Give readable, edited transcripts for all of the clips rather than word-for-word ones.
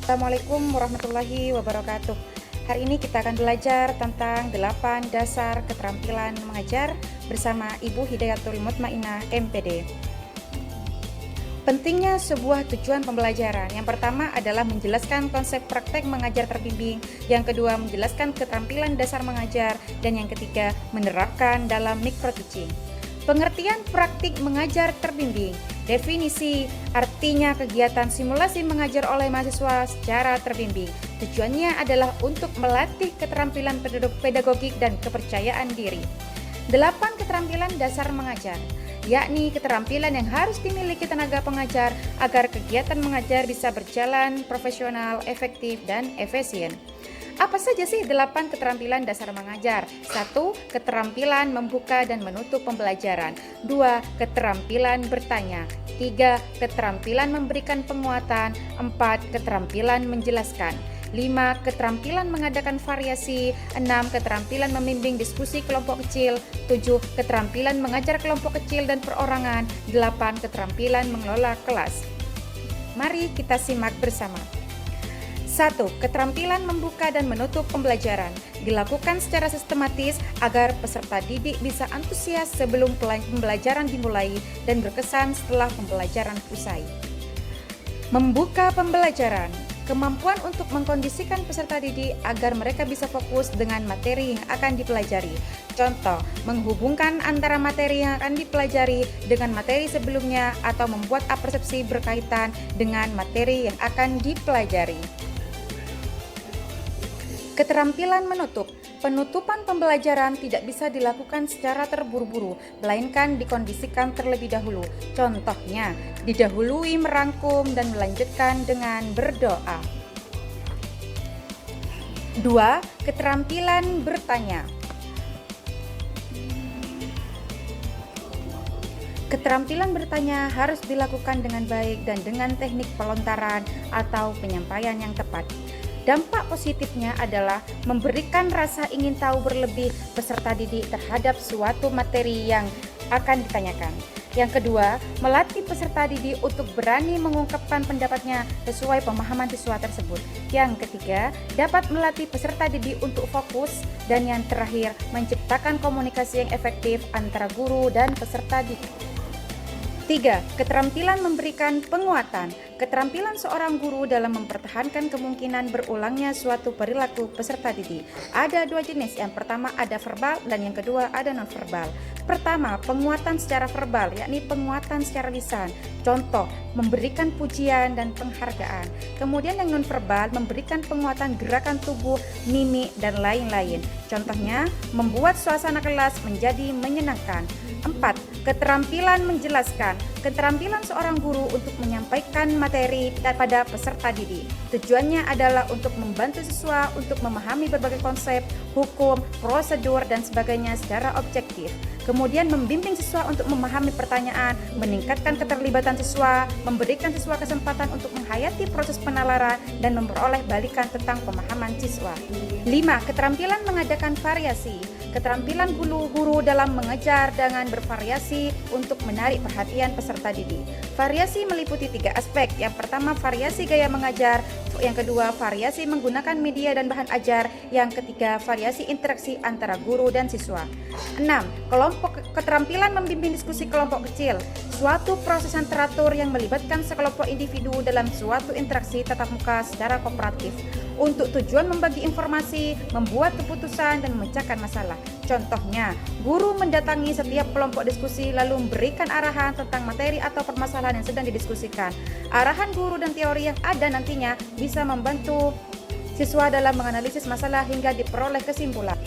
Assalamualaikum warahmatullahi wabarakatuh. Hari ini kita akan belajar tentang 8 dasar keterampilan mengajar bersama Ibu Hidayatul Mutmainah MPD. Pentingnya sebuah tujuan pembelajaran. Yang pertama adalah menjelaskan konsep praktek mengajar terbimbing, yang kedua menjelaskan keterampilan dasar mengajar, dan yang ketiga menerapkan dalam micro teaching. Pengertian praktik mengajar terbimbing. Definisi, artinya kegiatan simulasi mengajar oleh mahasiswa secara terbimbing. Tujuannya adalah untuk melatih keterampilan pedagogik dan kepercayaan diri. 8 keterampilan dasar mengajar, yakni keterampilan yang harus dimiliki tenaga pengajar agar kegiatan mengajar bisa berjalan profesional, efektif, dan efisien. Apa saja sih 8 keterampilan dasar mengajar? 1. Keterampilan membuka dan menutup pembelajaran. 2. Keterampilan bertanya. 3. Keterampilan memberikan penguatan. 4. Keterampilan menjelaskan. 5. Keterampilan mengadakan variasi. 6. Keterampilan membimbing diskusi kelompok kecil. 7. Keterampilan mengajar kelompok kecil dan perorangan. 8. Keterampilan mengelola kelas. Mari kita simak bersama. 1. Keterampilan membuka dan menutup pembelajaran dilakukan secara sistematis agar peserta didik bisa antusias sebelum pembelajaran dimulai dan berkesan setelah pembelajaran usai. Membuka pembelajaran, kemampuan untuk mengkondisikan peserta didik agar mereka bisa fokus dengan materi yang akan dipelajari. Contoh, menghubungkan antara materi yang akan dipelajari dengan materi sebelumnya atau membuat persepsi berkaitan dengan materi yang akan dipelajari. Keterampilan menutup. Penutupan pembelajaran tidak bisa dilakukan secara terburu-buru, melainkan dikondisikan terlebih dahulu. Contohnya, didahului merangkum dan melanjutkan dengan berdoa. 2. Keterampilan bertanya. Keterampilan bertanya harus dilakukan dengan baik dan dengan teknik pelontaran atau penyampaian yang tepat. Dampak positifnya adalah memberikan rasa ingin tahu berlebih peserta didik terhadap suatu materi yang akan ditanyakan. Yang kedua, melatih peserta didik untuk berani mengungkapkan pendapatnya sesuai pemahaman siswa tersebut. Yang ketiga, dapat melatih peserta didik untuk fokus. Dan yang terakhir, menciptakan komunikasi yang efektif antara guru dan peserta didik. 3. Keterampilan memberikan penguatan. Keterampilan seorang guru dalam mempertahankan kemungkinan berulangnya suatu perilaku peserta didik. Ada 2 jenis, yang pertama ada verbal dan yang kedua ada non-verbal. Pertama, penguatan secara verbal, yakni penguatan secara lisan. Contoh, memberikan pujian dan penghargaan. Kemudian yang non-verbal, memberikan penguatan gerakan tubuh, mimik, dan lain-lain. Contohnya, membuat suasana kelas menjadi menyenangkan. 4. Keterampilan menjelaskan. Keterampilan seorang guru untuk menyampaikan materi pada peserta didik. Tujuannya adalah untuk membantu siswa untuk memahami berbagai konsep, hukum, prosedur, dan sebagainya secara objektif. Kemudian membimbing siswa untuk memahami pertanyaan, meningkatkan keterlibatan siswa, memberikan siswa kesempatan untuk menghayati proses penalaran, dan memperoleh balikan tentang pemahaman siswa. 5. Keterampilan mengadakan variasi. Keterampilan guru dalam mengajar dengan bervariasi untuk menarik perhatian peserta didik. Variasi meliputi 3 aspek. Yang pertama, variasi gaya mengajar. Yang kedua, variasi menggunakan media dan bahan ajar. Yang ketiga, variasi interaksi antara guru dan siswa. 6. Keterampilan membimbing diskusi kelompok kecil. Suatu proses yang teratur yang melibatkan sekelompok individu dalam suatu interaksi tatap muka secara kooperatif untuk tujuan membagi informasi, membuat keputusan, dan memecahkan masalah. Contohnya, guru mendatangi setiap kelompok diskusi lalu memberikan arahan tentang materi atau permasalahan yang sedang didiskusikan. Arahan guru dan teori yang ada nantinya bisa membantu siswa dalam menganalisis masalah hingga diperoleh kesimpulan.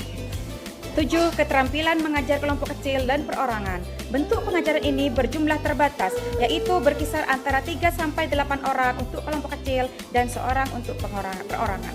7. Keterampilan mengajar kelompok kecil dan perorangan. Bentuk pengajaran ini berjumlah terbatas, yaitu berkisar antara 3-8 orang untuk kelompok kecil dan seorang untuk perorangan.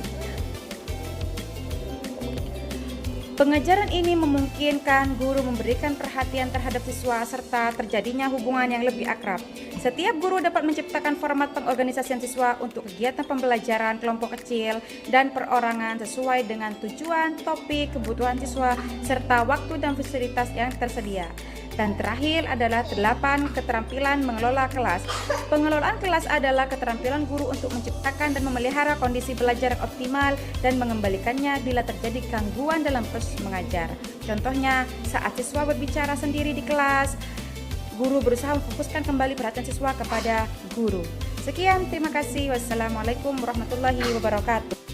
Pengajaran ini memungkinkan guru memberikan perhatian terhadap siswa serta terjadinya hubungan yang lebih akrab. Setiap guru dapat menciptakan format pengorganisasian siswa untuk kegiatan pembelajaran kelompok kecil dan perorangan sesuai dengan tujuan, topik, kebutuhan siswa, serta waktu dan fasilitas yang tersedia. Dan terakhir adalah 8, keterampilan mengelola kelas. Pengelolaan kelas adalah keterampilan guru untuk menciptakan dan memelihara kondisi belajar yang optimal dan mengembalikannya bila terjadi gangguan dalam proses mengajar. Contohnya, saat siswa berbicara sendiri di kelas, guru berusaha memfokuskan kembali perhatian siswa kepada guru. Sekian, terima kasih. Wassalamualaikum warahmatullahi wabarakatuh.